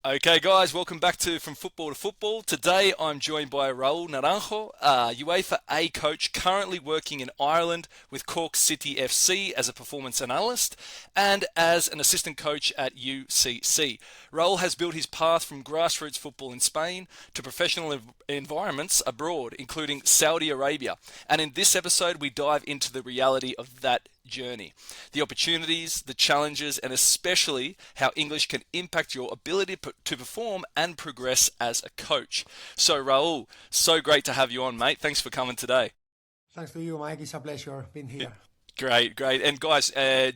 Okay, guys, welcome back to From Football to Football. Today I'm joined by Raul Naranjo, UEFA A coach, currently working in Ireland with Cork City FC as a performance analyst and as an assistant coach at UCC. Raul has built his path from grassroots football in Spain to professional environments abroad, including Saudi Arabia. And in this episode, we dive into the reality of that journey, the opportunities, the challenges, and especially how English can impact your ability to perform and progress as a coach. So Raul, so great to have you on, mate. Thanks for coming today. Thanks to you, Mike. It's a pleasure being here. Great, great. And guys,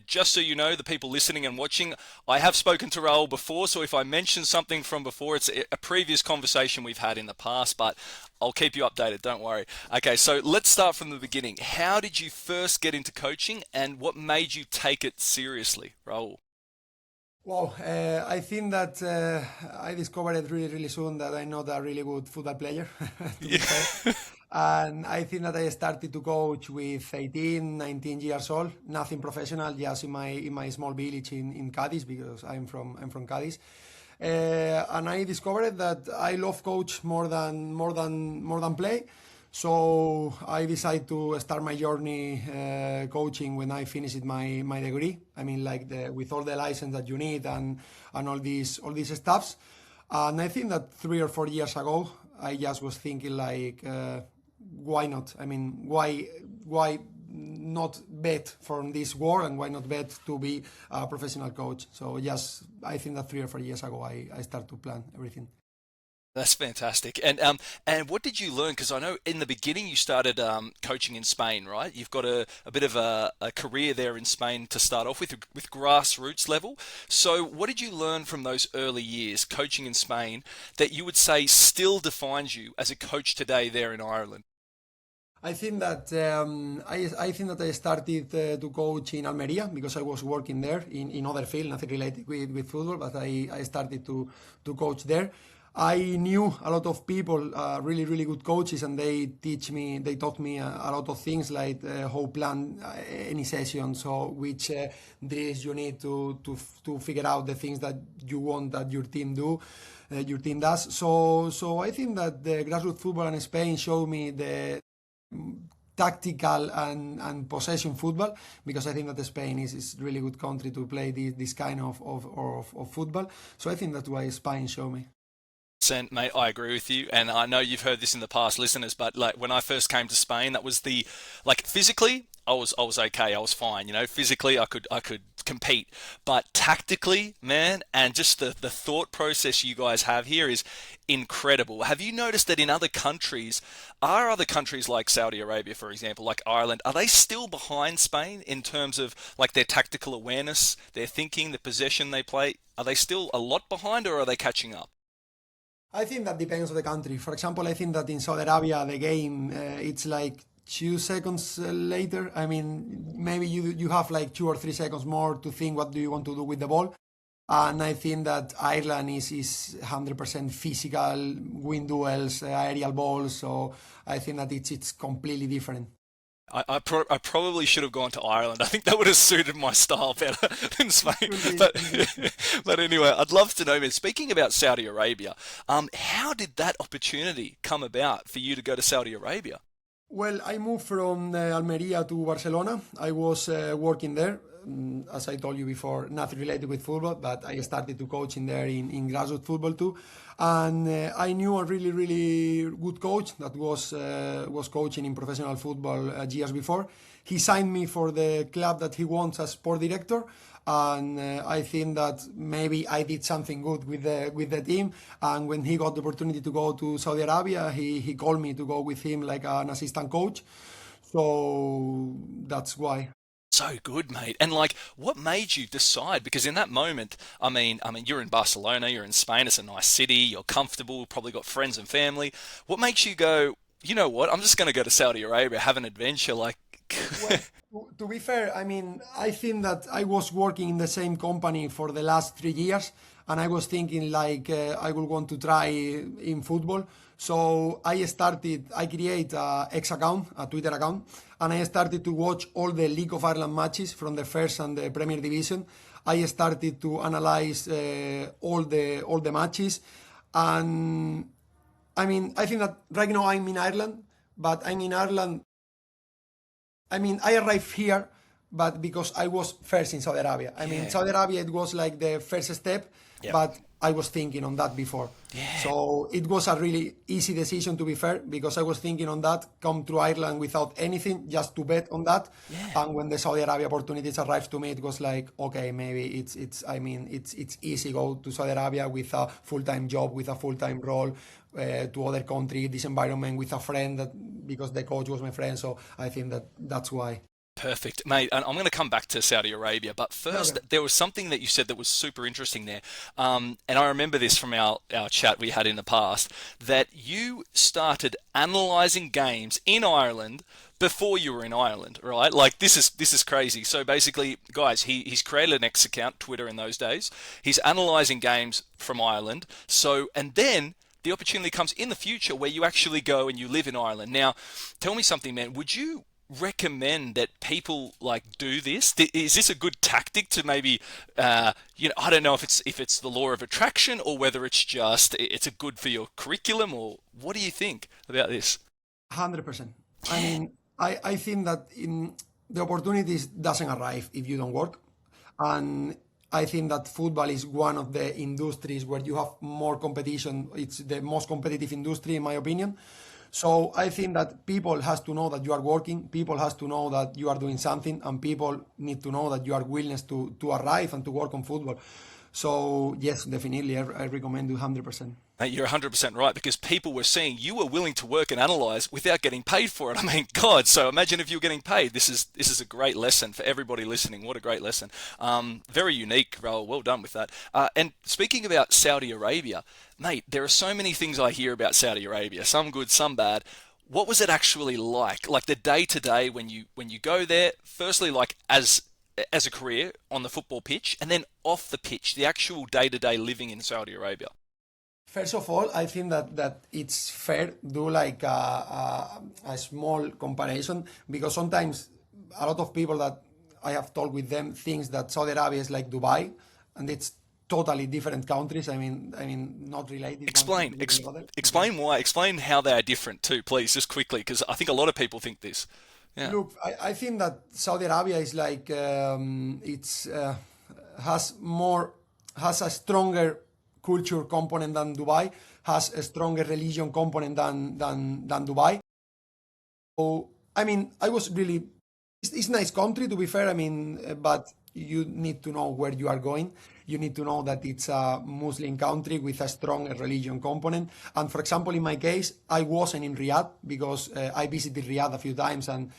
just so you know, the people listening and watching, I have spoken to Raul before, so if I mention something from before, it's a previous conversation we've had in the past, but I'll keep you updated, don't worry. Okay, so let's start from the beginning. How did you first get into coaching and what made you take it seriously, Raul? Well, I think that I discovered it really soon that I'm not a really good football player, to be fair. And I think that I started to coach with 18, 19 years old, nothing professional, just in my small village in Cadiz, because I'm from Cadiz. And I discovered that I love coach more than play. So I decided to start my journey coaching when I finished my degree. I mean, like with all the license that you need and all these stuffs. And I think that 3 or 4 years ago, I just was thinking like, why not? I mean, why not bet from this war, and why not bet to be a professional coach? So yes, I think that 3 or 4 years ago, I started to plan everything. That's fantastic. And what did you learn? Because I know in the beginning you started coaching in Spain, right? You've got a bit of a career there in Spain to start off with grassroots level. So what did you learn from those early years coaching in Spain that you would say still defines you as a coach today there in Ireland? I think that I started to coach in Almeria because I was working there in other field, nothing related with football, but I started to coach there. I knew a lot of people, really good coaches, and they taught me a lot of things like how plan any session, so which drills you need to figure out the things that you want that your team does. So I think that the grassroots football in Spain showed me the tactical and possession football, because I think that Spain is really good country to play this kind of football. So I think that's why Spain showed me. Mate, I agree with you, and I know you've heard this in the past, listeners. But like when I first came to Spain, that was the like physically, I was okay, I was fine. You know, physically, I could compete, but tactically, man, and just the thought process you guys have here is incredible. Have you noticed that in other countries, are other countries like Saudi Arabia, for example, like Ireland, are they still behind Spain in terms of like their tactical awareness, their thinking, the possession they play? Are they still a lot behind, or are they catching up? I think that depends on the country. For example, I think that in Saudi Arabia, the game, it's like 2 seconds later. I mean, maybe you have like 2 or 3 seconds more to think what do you want to do with the ball. And I think that Ireland is 100% physical, win duels, aerial balls. So I think that it's completely different. I probably should have gone to Ireland. I think that would have suited my style better than Spain. Could be, But could be. but anyway, I'd love to know, man. Speaking about Saudi Arabia, how did that opportunity come about for you to go to Saudi Arabia? Well, I moved from Almeria to Barcelona. I was working there. As I told you before, nothing related with football, but I started to coach in there in grassroots football too. And I knew a really good coach that was coaching in professional football years before. He signed me for the club that he wants as sport director, and I think that maybe I did something good with the team. And when he got the opportunity to go to Saudi Arabia, he called me to go with him like an assistant coach. So that's why. So good, mate. And like, what made you decide? Because in that moment, I mean, you're in Barcelona, you're in Spain. It's a nice city. You're comfortable. Probably got friends and family. What makes you go? You know what? I'm just going to go to Saudi Arabia, have an adventure. Like, Well, to be fair, I mean, I think that I was working in the same company for the last 3 years, and I was thinking like I would want to try in football. So I create a X account, a Twitter account, and I started to watch all the League of Ireland matches from the first and the Premier Division. I started to analyze all the matches, and I mean, I think that right now I'm in Ireland, but I'm in Ireland. I mean, I arrived here, but because I was first in Saudi Arabia. I mean, Yeah. Saudi Arabia, it was like the first step, Yep. but I was thinking on that before. Yeah. So it was a really easy decision, to be fair, because I was thinking on that, come to Ireland without anything, just to bet on that. Yeah. And when the Saudi Arabia opportunities arrived to me, it was like, okay, maybe it's easy go to Saudi Arabia with a full-time job, with a full-time role, to other country, this environment with a friend, that because the coach was my friend. So I think that's why. Perfect, mate. And I'm going to come back to Saudi Arabia, but first, Okay. there was something that you said that was super interesting there. And I remember this from our chat we had in the past, that you started analysing games in Ireland before you were in Ireland, right? Like this is crazy. So basically, guys, he's created an X account, Twitter in those days. He's analysing games from Ireland. So and then the opportunity comes in the future where you actually go and you live in Ireland. Now, tell me something, man. Would you recommend that people like do this? Is this a good tactic to maybe, I don't know if it's the law of attraction or whether it's a good for your curriculum, or what do you think about this? 100%. I mean, I think that the opportunities doesn't arrive if you don't work. And I think that football is one of the industries where you have more competition. It's the most competitive industry, in my opinion. So I think that people has to know that you are working, people has to know that you are doing something, and people need to know that you are willing to arrive and to work on football. So yes, definitely, I recommend you 100%. Mate, you're 100% right, because people were seeing you were willing to work and analyze without getting paid for it. I mean, God, so imagine if you were getting paid. This is a great lesson for everybody listening. What a great lesson. Very unique, Raul. Well done with that. And speaking about Saudi Arabia, mate, there are so many things I hear about Saudi Arabia, some good, some bad. What was it actually like? Like the day to day when you go there, firstly, like as a career on the football pitch, and then off the pitch, the actual day to day living in Saudi Arabia. First of all, I think that it's fair do like a small comparison, because sometimes a lot of people that I have talked with them thinks that Saudi Arabia is like Dubai, and it's totally different countries. I mean, not related one Explain, with the other. Okay. explain why, explain how they are different too, please, just quickly, because I think a lot of people think this. Yeah. Look, I think that Saudi Arabia is like it's has more has a stronger culture component than Dubai, has a stronger religion component than Dubai. So I mean, I was really it's nice country, to be fair. I mean, but you need to know where you are going. You need to know that it's a Muslim country with a strong religion component. And for example, in my case, I wasn't in Riyadh because I visited Riyadh a few times, and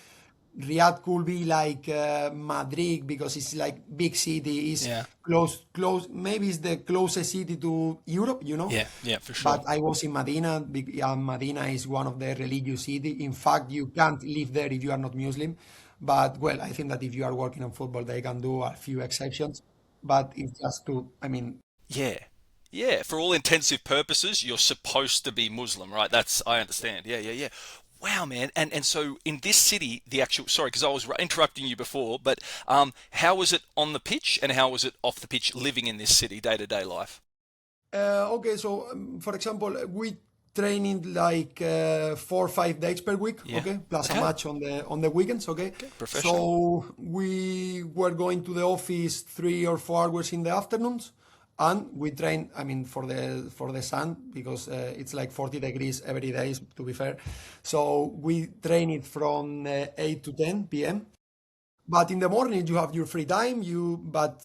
Riyadh could be like Madrid because it's like big city, is Yeah. close. Maybe it's the closest city to Europe, you know. Yeah, yeah, for sure. But I was in Medina, and Medina is one of the religious city. In fact, you can't live there if you are not Muslim. But well, I think that if you are working on football, they can do a few exceptions. But it's just to, I mean, Yeah. Yeah, for all intensive purposes, you're supposed to be Muslim, right? That's I understand. Yeah, yeah, yeah. Wow, man. And so in this city, the actual sorry, because I was interrupting you before, but how was it on the pitch and how was it off the pitch living in this city day to day life? okay, so for example, we training like 4 or 5 days per week, Yeah. okay, plus a Okay. match on the weekends, okay. Okay. Professional. So we were going to the office 3 or 4 hours in the afternoons, and we train. I mean, for the sun, because it's like 40 degrees every day, to be fair. So we train it from 8 to 10 p.m. But in the morning you have your free time. But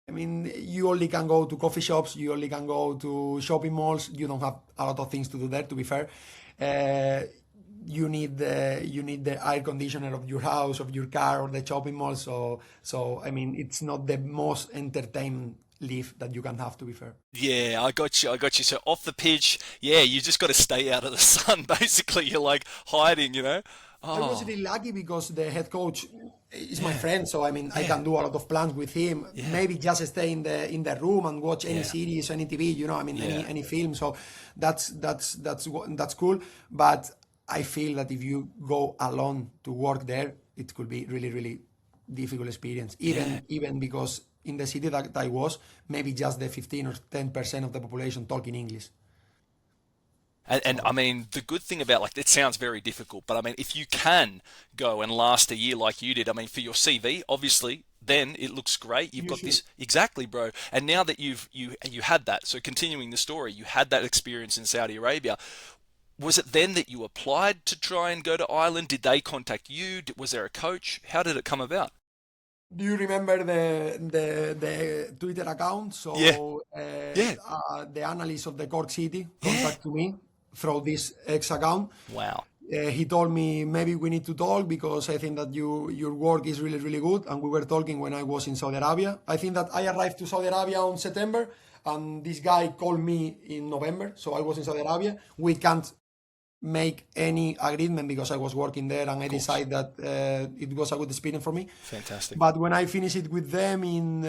I mean, you only can go to coffee shops, you only can go to shopping malls. You don't have a lot of things to do there, to be fair. Uh, you need the air conditioner of your house, of your car, or the shopping mall. So I mean, it's not the most entertainment life that you can have, to be fair. Yeah, I got you. I got you. So off the pitch, yeah, you just got to stay out of the sun. Basically, you're like hiding. I was Oh, really lucky because the head coach is my yeah, friend, so I mean I yeah, can do a lot of plans with him. yeah, Maybe just stay in the room and watch any yeah, series, any TV, I mean any yeah. any film. So that's cool. But I feel that if you go alone to work there, it could be really really difficult experience. Yeah. Even because in the city that I was, maybe just the 15 or 10% of the population talking English. And I So mean, the good thing about like it sounds very difficult, but I mean, if you can go and last a year like you did, I mean, for your CV, obviously, then it looks great. You've you got should. this exactly, bro. And now that you had that, so continuing the story, you had that experience in Saudi Arabia. Was it then that you applied to try and go to Ireland? Did they contact you? Was there a coach? How did it come about? Do you remember the Twitter account? Yeah, So yeah, the analyst of the Cork City yeah. contacted me through this X account. Wow. He told me maybe we need to talk because I think that your work is really good. And we were talking when I was in Saudi Arabia. I think that I arrived to Saudi Arabia on September, and this guy called me in November. So I was in Saudi Arabia. We can't make any agreement because I was working there, and I Of course. decided that it was a good experience for me. Fantastic. But when I finished it with them in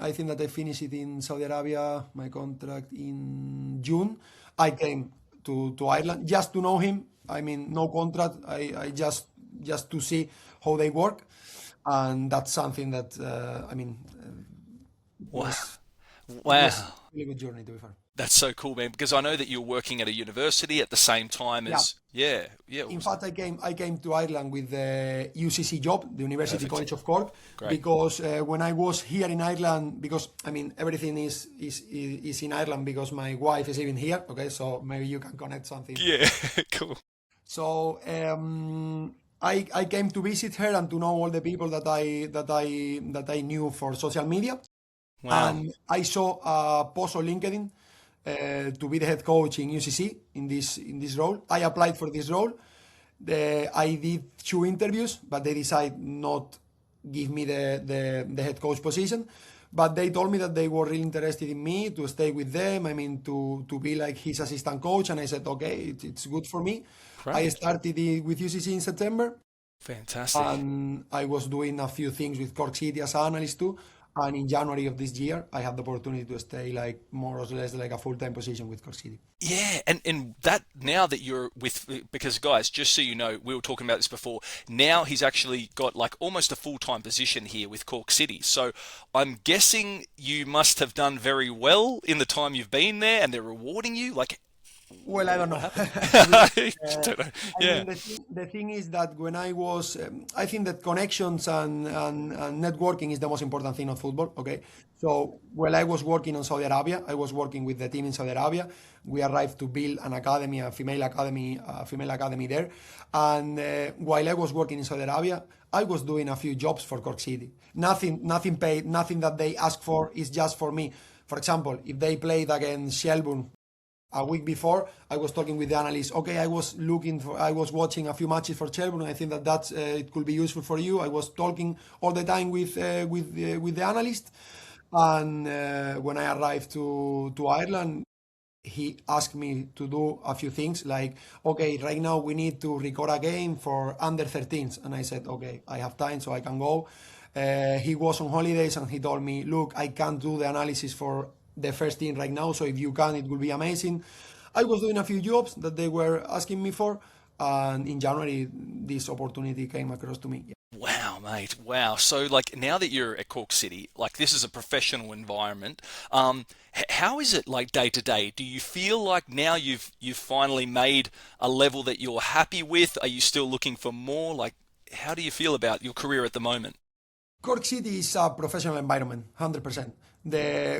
I think that I finished it in Saudi Arabia, my contract in June, I came to Ireland just to know him. I mean, no contract. I just to see how they work, and that's something that I mean Wow. it was a Wow. really good journey to be fair. That's so cool, man. Because I know that you're working at a university at the same time Yeah. as, yeah, yeah. What In was that? fact, I came to Ireland with the UCC job, the University Perfect. College of Cork, Great. because when I was here in Ireland, because I mean everything is in Ireland because my wife is even here. Okay, so maybe you can connect something. Yeah. Cool. So I came to visit her and to know all the people that I knew for social media, Wow. and I saw a post on LinkedIn to be the head coach in UCC in this role. I applied for this role. I did 2 interviews, but they decided not give me the head coach position. But they told me that they were really interested in me to stay with them. I mean, to be like his assistant coach, and I said, okay, it's good for me. I Great. started with UCC in September, Fantastic. and I was doing a few things with Cork City as an analyst too. And in January of this year, I had the opportunity to stay like more or less like a full-time position with Cork City. Yeah, and that now that you're with, because guys, just so you know, we were talking about this before. Now he's actually got like almost a full-time position here with Cork City. So I'm guessing you must have done very well in the time you've been there, and they're rewarding you. Like, Well, I don't what know. happened? To be honest, Don't know. I Yeah, mean, the thing is that when I was, I think that connections and networking is the most important thing of football. Okay, so while I was working on Saudi Arabia, I was working with the team in Saudi Arabia. We arrived to build an academy, a female academy there. And while I was working in Saudi Arabia, I was doing a few jobs for Cork City. Nothing paid, nothing that they ask for is just for me. For example, if they played against Shelbourne a week before, I was talking with the analyst. Okay, I was watching a few matches for Shelbourne. I think that it could be useful for you. I was talking all the time with the analyst, and when I arrived to Ireland, he asked me to do a few things like, okay, right now we need to record a game for under 13s, and I said, okay, I have time, so I can go. He was on holidays, and he told me, look, I can't do the analysis for the first team right now, so if you can, it will be amazing. I was doing a few jobs that they were asking me for, and in January, this opportunity came across to me. wow, mate. Wow. So, like, now that you're at Cork City, like, this is a professional environment. How is it like day to day? Do you feel like now you've finally made a level that you're happy with? Are you still looking for more? Like, how do you feel about your career at the moment? Cork City is a professional environment, 100%.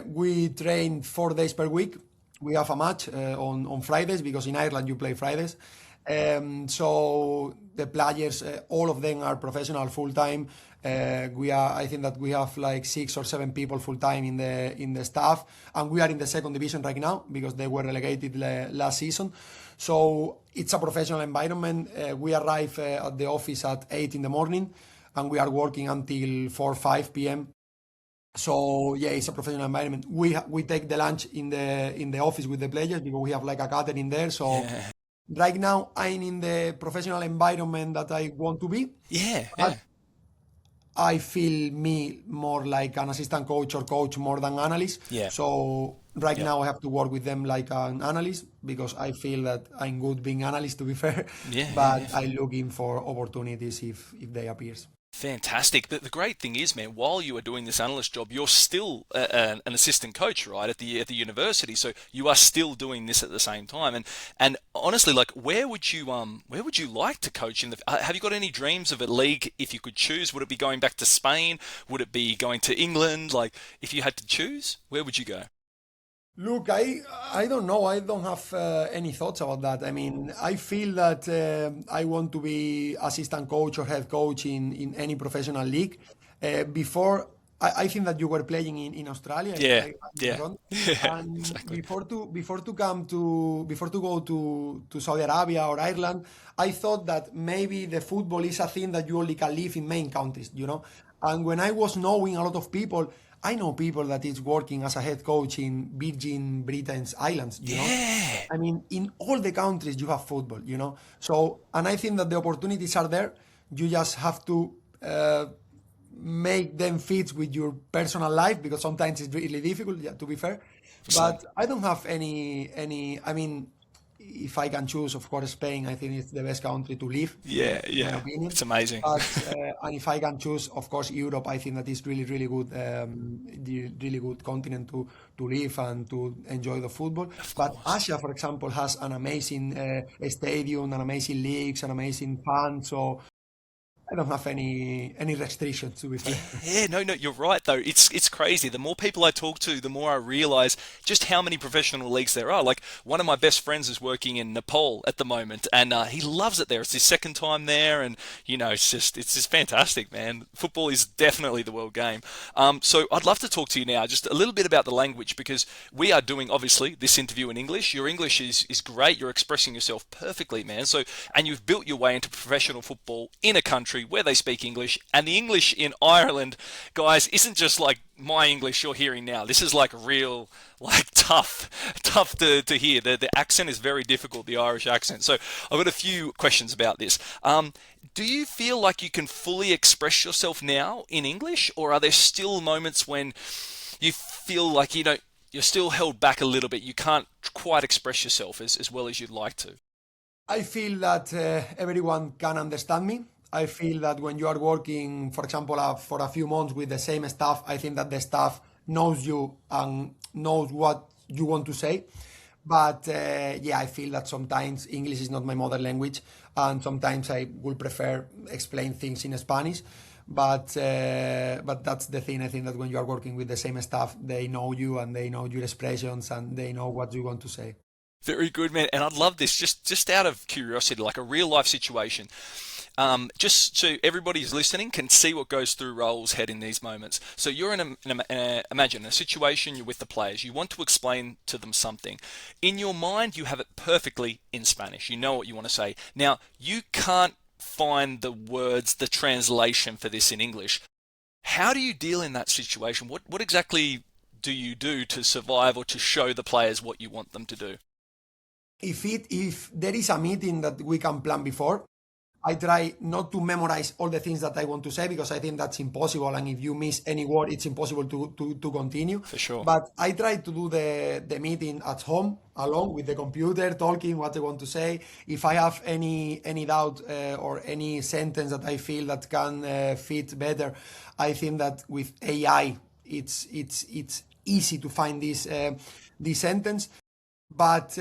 We train 4 days per week. We have a match on Fridays because in Ireland you play Fridays. So the players, all of them are professional full time. I think that we have like 6 or 7 people full time in the staff, and we are in the second division right now because they were relegated last season. So it's a professional environment. We arrive at the office at 8 in the morning, and we are working until 4 5 p.m. So yeah, it's a professional environment. We take the lunch in the office with the players because we have like a catering there. So Yeah. right now I'm in the professional environment that I want to be, Yeah. Yeah. but I feel me more like an assistant coach or coach more than analyst. Yeah. So right Yeah. now I have to work with them like an analyst because I feel that I'm good being analyst to be fair, Yeah. Yeah. but Yeah. I'm looking for opportunities if they appears. Fantastic. The great thing is, man, while you are doing this analyst job, you're still an assistant coach, right, at the university. So you are still doing this at the same time. And honestly, like, where would you like to coach in the? Have you got any dreams of a league if you could choose? Would it be going back to Spain? Would it be going to England? Like, if you had to choose, where would you go? Look, I don't know. I don't have any thoughts about that. I mean, I feel that I want to be assistant coach or head coach in any professional league. Before, I think that you were playing in Australia, if Yeah, I'm not yeah, wrong. yeah, And exactly. before to go to Saudi Arabia or Ireland, I thought that maybe the football is a thing that you only can live in main countries, you know. And when I was knowing a lot of people, I know people that is working as a head coach in Virgin Britain's Islands, you know. Yeah, I mean, in all the countries you have football, you know. So, and I think that the opportunities are there. You just have to make them fit with your personal life because sometimes it's really difficult, yeah, to be fair. 100%. But I don't have any. I mean, if I can choose, of course, Spain. I think it's the best country to live, Yeah, in my yeah, opinion. it's amazing. But and if I can choose, of course, Europe. I think that is really, really good, the really good continent to live and to enjoy the football. Of But course. Asia, for example, has an amazing stadium, an amazing leagues, an amazing fans. So I don't have any restrictions, to be Yeah, fair. yeah, no, no, you're right though. It's crazy. The more people I talk to, the more I realize just how many professional leagues there are. Like one of my best friends is working in Nepal at the moment, and he loves it there. It's his second time there, and it's just fantastic, man. Football is definitely the world game. So I'd love to talk to you now just a little bit about the language because we are doing obviously this interview in English. Your English is great. You're expressing yourself perfectly, man. So and you've built your way into professional football in a country where they speak English, and the English in Ireland, guys, isn't just like my English you're hearing now. This is like real, like tough to hear. The accent is very difficult, the Irish accent. So I've got a few questions about this. Do you feel like you can fully express yourself now in English, or are there still moments when you feel like you're still held back a little bit? You can't quite express yourself as well as you'd like to. I feel that everyone can understand me. I feel that when you are working, for example, for a few months with the same staff, I think that the staff knows you and knows what you want to say. But yeah, I feel that sometimes English is not my mother language, and sometimes I would prefer explain things in Spanish. But that's the thing. I think that when you are working with the same staff, they know you and they know your expressions and they know what you want to say. Very good, man. And I'd love this just out of curiosity, like a real life situation. Just so everybody's listening can see what goes through Raul's head in these moments. So you're imagine a situation, you're with the players, you want to explain to them something. In your mind, you have it perfectly in Spanish. You know what you want to say. Now, you can't find the words, the translation for this in English. How do you deal in that situation? What exactly do you do to survive or to show the players what you want them to do? If there is a meeting that we can plan before, I try not to memorize all the things that I want to say because I think that's impossible. And if you miss any word, it's impossible to continue. For sure. But I try to do the meeting at home alone with the computer, talking what I want to say. If I have any doubt or any sentence that I feel that can fit better, I think that with AI, it's easy to find this sentence. But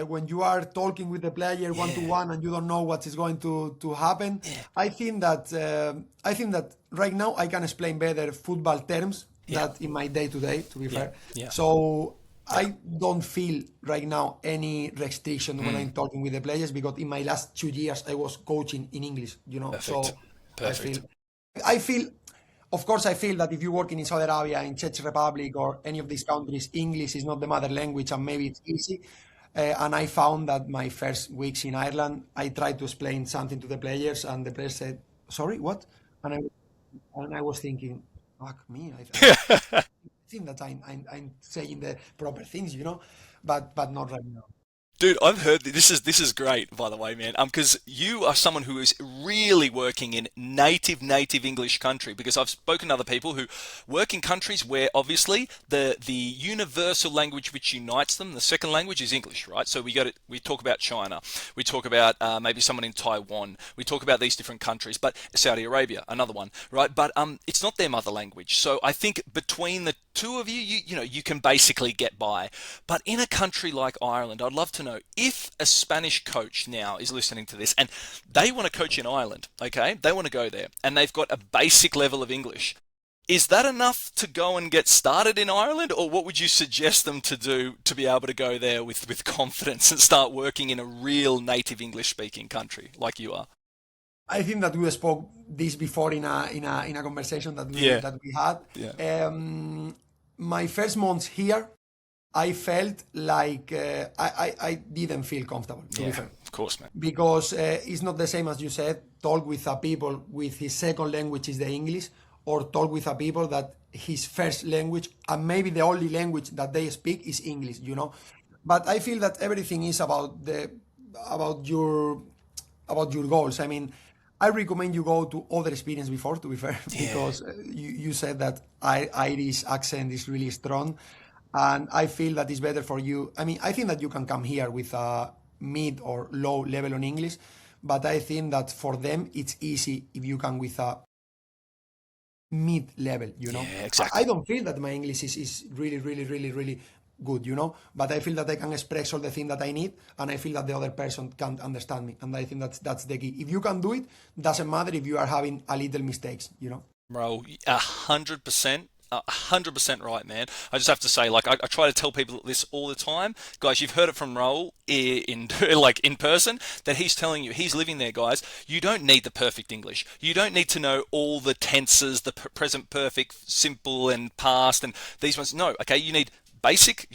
when you are talking with the player one to Yeah. one and you don't know what is going to happen, Yeah. I think that right now I can explain better football terms Yeah. that in my day to day. To be Yeah. fair, Yeah. so Yeah. I don't feel right now any restriction when Mm. I'm talking with the players because in my last 2 years I was coaching in English. You know, Perfect. so I Perfect. feel I feel, of course, I feel that if you're working in Saudi Arabia, in Czech Republic, or any of these countries, English is not the mother language, and maybe it's easy. And I found that my first weeks in Ireland, I tried to explain something to the players, and the players said, "Sorry, what?" And I was thinking, "Fuck me! I think that I'm saying the proper things, you know, but not right now." Dude, I've heard this is great, by the way, man. Because you are someone who is really working in native English country. Because I've spoken to other people who work in countries where obviously the universal language which unites them, the second language is English, right? So we talk about China, we talk about maybe someone in Taiwan, we talk about these different countries, but Saudi Arabia, another one, right? But it's not their mother language. So I think between the two of you, you know, you can basically get by. But in a country like Ireland, I'd love to know if a Spanish coach now is listening to this and they want to coach in Ireland, okay? They want to go there and they've got a basic level of English. Is that enough to go and get started in Ireland, or what would you suggest them to do to be able to go there with confidence and start working in a real native English speaking country like you are? I think that we spoke this before in a conversation Yeah, that we had. yeah, My first months here, I felt like I didn't feel comfortable, to be yeah. fair, Of course, man. because it's not the same as you said. Talk with a people with his second language is the English, or talk with a people that his first language and maybe the only language that they speak is English. You know, but I feel that everything is about your about your goals. I mean, I recommend you go to other experience before, to be fair, Yeah, because you said that Irish accent is really strong, and I feel that it's better for you. I mean, I think that you can come here with a mid or low level on English, but I think that for them it's easy if you can with a mid level, you know. yeah, I exactly. don't feel that my English is really good, you know, but I feel that I can express all the things that I need, and I feel that the other person can't understand me, and I think that's the key. If you can do it, doesn't matter if you are having a little mistakes, you know. Bro, 100%. 100% right, man. I just have to say, like, I try to tell people this all the time, guys. You've heard it from Raul in like in person that he's telling you he's living there, guys. You don't need the perfect English. You don't need to know all the tenses, the present perfect, simple, and past, and these ones. No, okay. You need basic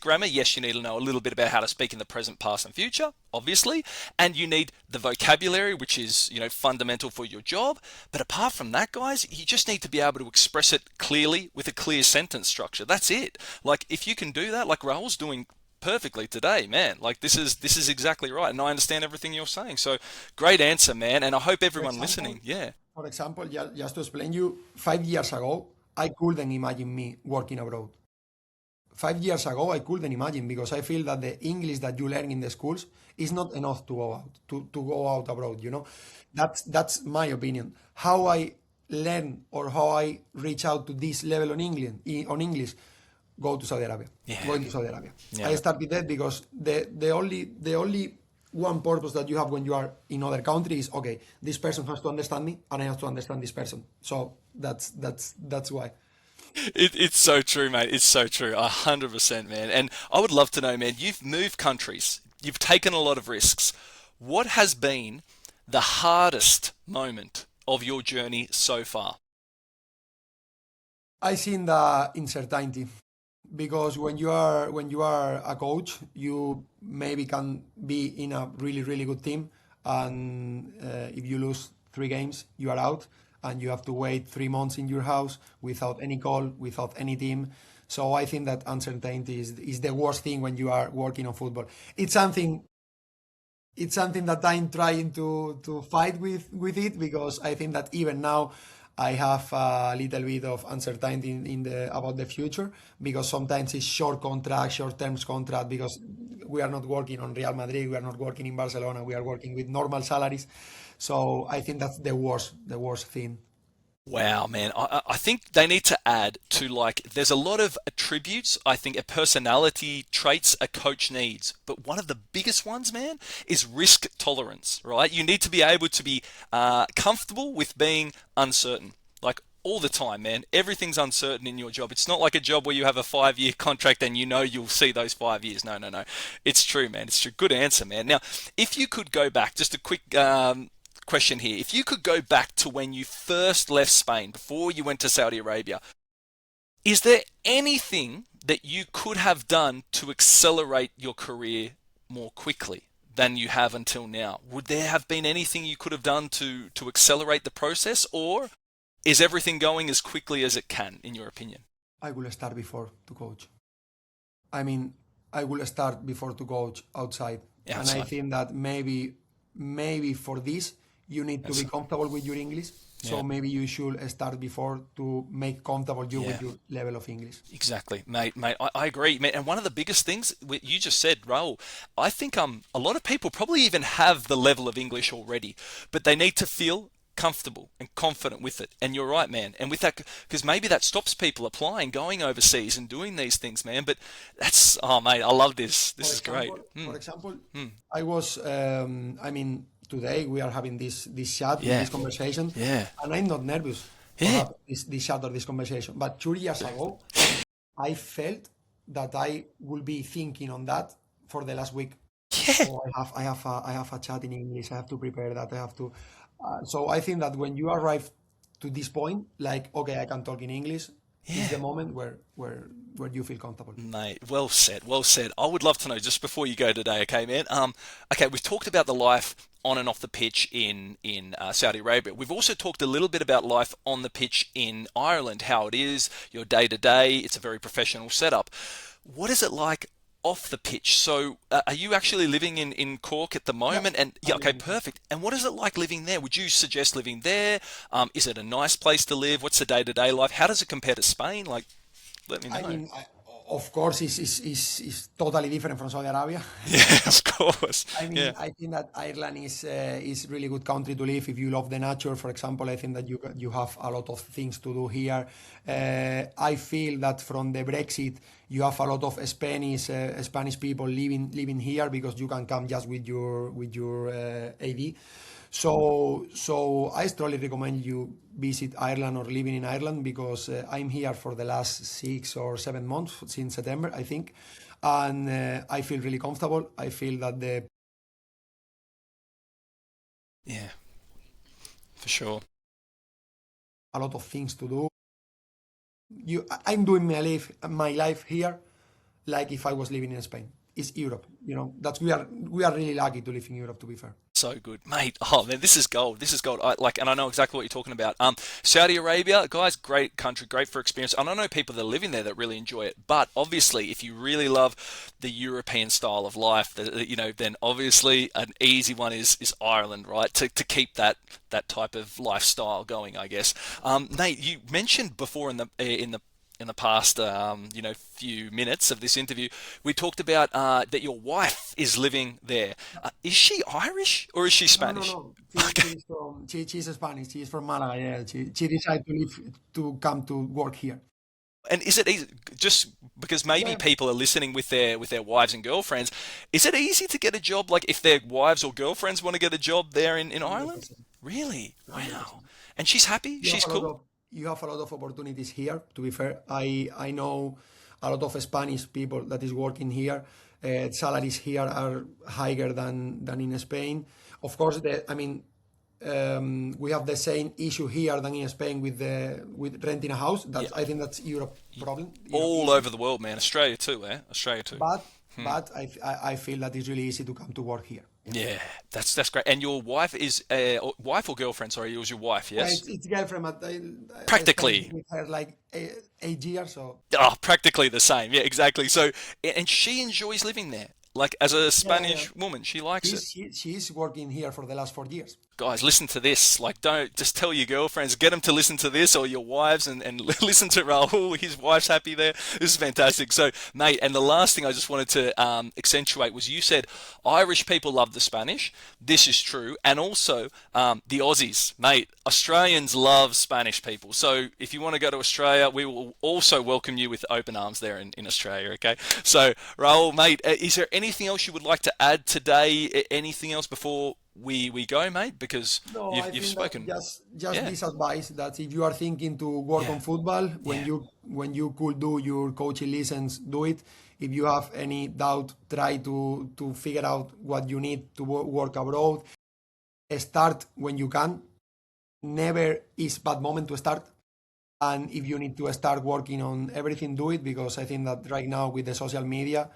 grammar. Yes, you need to know a little bit about how to speak in the present, past, and future, obviously. And you need the vocabulary, which is, fundamental for your job. But apart from that, guys, you just need to be able to express it clearly with a clear sentence structure. That's it. Like, if you can do that, like Rahul's doing perfectly today, man. Like, this is exactly right. And I understand everything you're saying. So great answer, man. And I hope For everyone example, listening, yeah. just to explain you, 5 years ago, I couldn't imagine me working abroad. 5 years ago, I couldn't imagine because I feel that the English that you learn in the schools is not enough to go out to go out abroad. You know, that's my opinion. How I learn or how I reach out to this level on England on English, go to Saudi Arabia. Yeah. Going to Saudi Arabia. I Yeah. started that because the only one purpose that you have when you are in other countries is okay. This person has to understand me, and I have to understand this person. So that's why. It's so true, mate. It's so true. 100%, man. And I would love to know, man, you've moved countries, you've taken a lot of risks. What has been the hardest moment of your journey so far? I think the uncertainty because when you are a coach, you maybe can be in a really good team, and if you lose 3 games, you are out, and you have to wait 3 months in your house without any call, without any team. So I think that uncertainty is the worst thing when you are working on football. It's something it's something that I'm trying to fight with it because I think that even now I have a little bit of uncertainty in the about the future because sometimes it's short contract, short terms contract because we are not working on Real Madrid, we are not working in Barcelona, we are working with normal salaries. So I think that's the worst thing. Wow, man. I think they need to add to, like, there's a lot of attributes, I think, a personality traits a coach needs. But one of the biggest ones, man, is risk tolerance, right? You need to be able to be comfortable with being uncertain. Like, all the time, man. Everything's uncertain in your job. It's not like a job where you have a 5 year contract and you know you'll see those 5 years. No, no, no. It's true, man. It's true. Good answer, man. Now, if you could go back, just a quick question here. If you could go back to when you first left Spain, before you went to Saudi Arabia, is there anything that you could have done to accelerate your career more quickly than you have until now? Would there have been anything you could have done to accelerate the process, or is everything going as quickly as it can, in your opinion? I will start before to coach. I mean, I will start before to coach outside. And I Outside. think that maybe for this you need to be comfortable with your English. So Yeah. maybe you should start before to make comfortable you with Yeah. your level of English. Exactly, mate. I agree, mate. And one of the biggest things you just said, Raul, I think a lot of people probably even have the level of English already, but they need to feel comfortable and confident with it. And you're right, man. And with that, because maybe that stops people applying, going overseas and doing these things, man. But that's, oh, mate, I love this. This is great. For example, I was, today we are having this chat, Yeah. this conversation, Yeah. and I'm not nervous to Yeah. have this chat or this conversation. But 2 years ago, I felt that I will be thinking on that for the last week. Yeah. So I have a chat in English. I have to prepare that. I have to. So I think that when you arrive to this point, like, okay, I can talk in English, is the moment where you feel comfortable. Mate, well said, well said. I would love to know just before you go today, okay, man. Okay, we've talked about the life on and off the pitch in Saudi Arabia. We've also talked a little bit about life on the pitch in Ireland, how it is, your day to day. It's a very professional setup. What is it like off the pitch? So, are you actually living in Cork at the moment? Yeah, And yeah, okay, perfect. And what is it like living there? Would you suggest living there? Is it a nice place to live? What's the day to day life? How does it compare to Spain? Like, let me know. I mean, of course, it's totally different from Saudi Arabia. Yeah, of course. I mean, Yeah. I think that Ireland is really good country to live if you love the nature. For example, I think that you have a lot of things to do here. I feel that from the Brexit, you have a lot of Spanish people living here because you can come just with your AD. So I strongly recommend you visit Ireland or living in Ireland because I'm here for the last 6 or 7 months since September, I think, and I feel really comfortable. I feel that Yeah, for sure. a lot of things to do. I'm doing my life here like if I was living in Spain. It's Europe, That's we are really lucky to live in Europe, to be fair. So good, mate. Oh man, this is gold. This is gold. And I know exactly what you're talking about. Saudi Arabia, guys, great country, great for experience. And I know people that are living there that really enjoy it. But obviously, if you really love the European style of life, then obviously an easy one is Ireland, right? To keep that type of lifestyle going, I guess. Nate, you mentioned before in the past, few minutes of this interview, we talked about that your wife is living there. Is she Irish or is she Spanish? No. She's Spanish. She's from Malaga. Yeah, she decided to come to work here. And is it easy? Just because maybe Yeah. people are listening with their wives and girlfriends, is it easy to get a job? Like if their wives or girlfriends want to get a job there in Ireland? 100%. Really? 100%. Wow. And she's happy? She's cool? You have a lot of opportunities here. To be fair, I know a lot of Spanish people that is working here. Salaries here are higher than in Spain. Of course, we have the same issue here than in Spain with renting a house. I think that's Europe problem. All over the world, man. Australia too, eh? Australia too. But I feel that it's really easy to come to work here. Yeah, that's great. And your wife is wife or girlfriend? Sorry, it was your wife, yes? It's girlfriend, but I Practically. spent with her like 8 years. So Oh, practically the same. Yeah, exactly. So, and she enjoys living there. Like as a yeah. Spanish woman, she likes it. She's working here for the last 4 years. Guys, listen to this. Like, don't just tell your girlfriends, get them to listen to this, or your wives, and listen to Raul. His wife's happy there. This is fantastic. So, mate, and the last thing I just wanted to accentuate was you said Irish people love the Spanish. This is true. And also the Aussies, mate. Australians love Spanish people. So, if you want to go to Australia, we will also welcome you with open arms there in Australia, okay? So, Raul, mate, is there anything else you would like to add today? Anything else before we go, mate? Because No, I you've think spoken. that just Yeah. this advice that if you are thinking to work on football, when you could do your coaching lessons, do it. If you have any doubt, try to figure out what you need to work abroad. Start when you can. Never is bad moment to start. And if you need to start working on everything, do it, because I think that right now with the social media,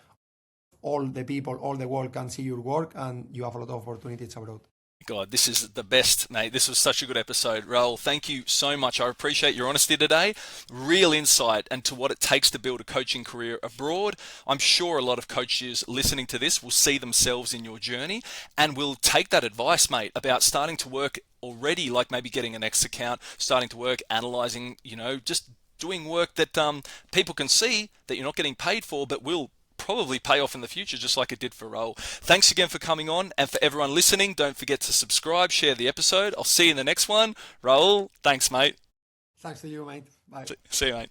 all the people, all the world can see your work, and you have a lot of opportunities abroad. God, this is the best, mate. This was such a good episode. Raul, thank you so much. I appreciate your honesty today. Real insight into what it takes to build a coaching career abroad. I'm sure a lot of coaches listening to this will see themselves in your journey and will take that advice, mate, about starting to work already, like maybe getting an X account, starting to work, analyzing, just doing work that people can see that you're not getting paid for, but will probably pay off in the future, just like it did for Raul. Thanks again for coming on, and for everyone listening, don't forget to subscribe, share the episode. I'll see you in the next one. Raul, thanks, mate. Thanks to you, mate. Bye. See you, mate.